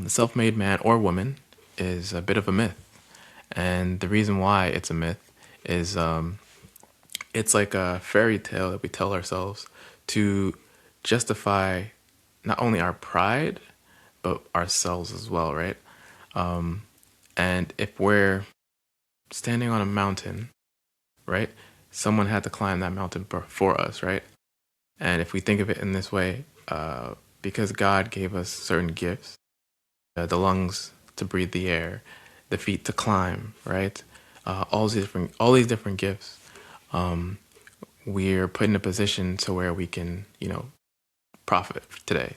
The self-made man or woman is a bit of a myth. And the reason why it's a myth is it's like a fairy tale that we tell ourselves to justify not only our pride, but ourselves as well, right? And if we're standing on a mountain, right, someone had to climb that mountain for us, right? And if we think of it in this way, because God gave us certain gifts, the lungs to breathe the air, the feet to climb, right? All these different gifts. We're put in a position to where we can, profit today.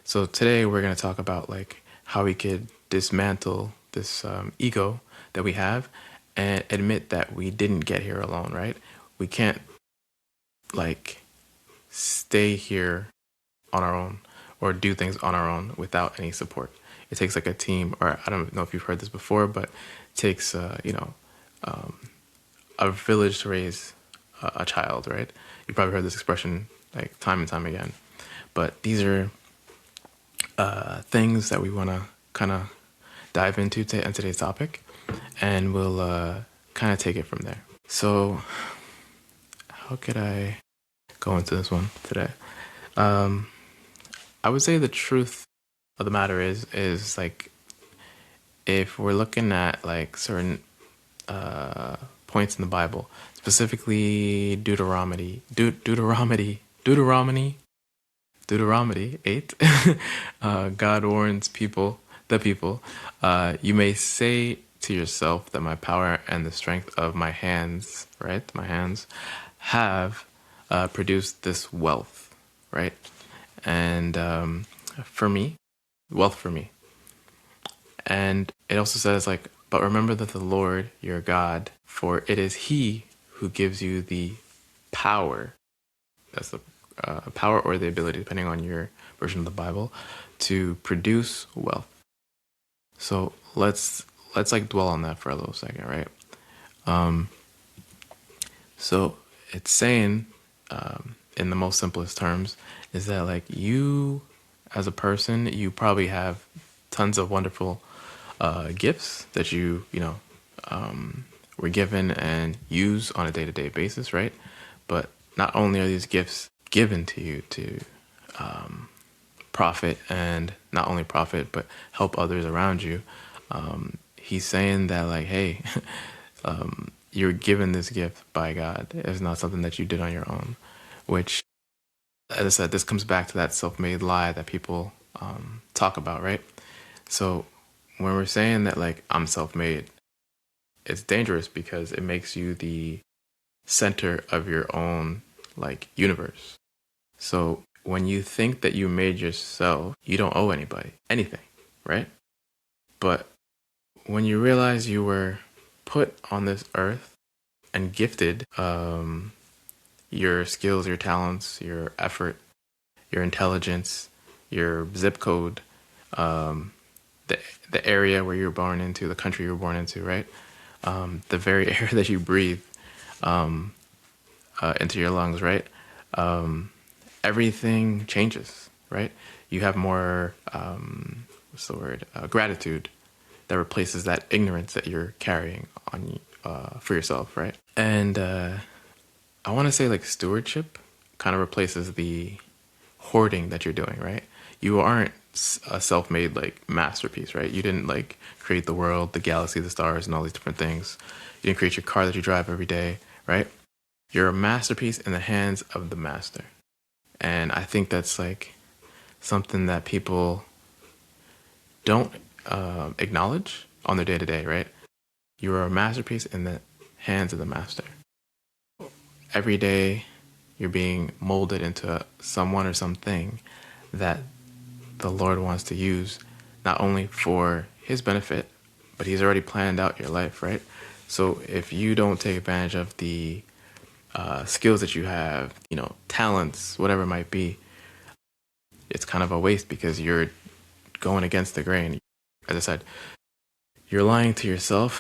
So today we're going to talk about like how we could dismantle this ego that we have and admit that we didn't get here alone, right? We can't like stay here on our own or do things on our own without any support. It takes like a team, or I don't know if you've heard this before, but it takes, a village to raise a child, right? You've probably heard this expression like time and time again. But these are things that we want to kind of dive into in today's topic, and we'll kind of take it from there. So, how could I go into this one today? I would say the truth of the matter is like if we're looking at like certain points in the Bible, specifically Deuteronomy 8, God warns the people, you may say to yourself that my power and the strength of my hands, right, my hands, have produced this wealth, right? And wealth for me. And it also says like, but remember that the Lord your God, for it is He who gives you the power. That's the power or the ability, depending on your version of the Bible, to produce wealth. So let's like dwell on that for a little second, right? So it's saying, in the most simplest terms, is that like you as a person, you probably have tons of wonderful gifts that were given and use on a day-to-day basis, right? But not only are these gifts given to you to profit, and not only profit but help others around you, he's saying that like, hey, you're given this gift by God. It's not something that you did on your own, which, as I said, this comes back to that self-made lie that people talk about, right? So when we're saying that like I'm self-made, it's dangerous because it makes you the center of your own like universe. So when you think that you made yourself, you don't owe anybody anything, right? But when you realize you were put on this earth and gifted your skills, your talents, your effort, your intelligence, your zip code, the area where you were born into, the country you were born into, right? The very air that you breathe into your lungs, right? Everything changes, right? You have more, gratitude that replaces that ignorance that you're carrying on for yourself, right? And I want to say like stewardship kind of replaces the hoarding that you're doing, right? You aren't a self-made like masterpiece, right? You didn't like create the world, the galaxy, the stars, and all these different things. You didn't create your car that you drive every day, right? You're a masterpiece in the hands of the master. And I think that's like something that people don't acknowledge on their day-to-day, right? You're a masterpiece in the hands of the master. Every day you're being molded into someone or something that the Lord wants to use, not only for His benefit, but He's already planned out your life, right? So if you don't take advantage of the skills that you have, talents, whatever it might be, it's kind of a waste because you're going against the grain. As I said, you're lying to yourself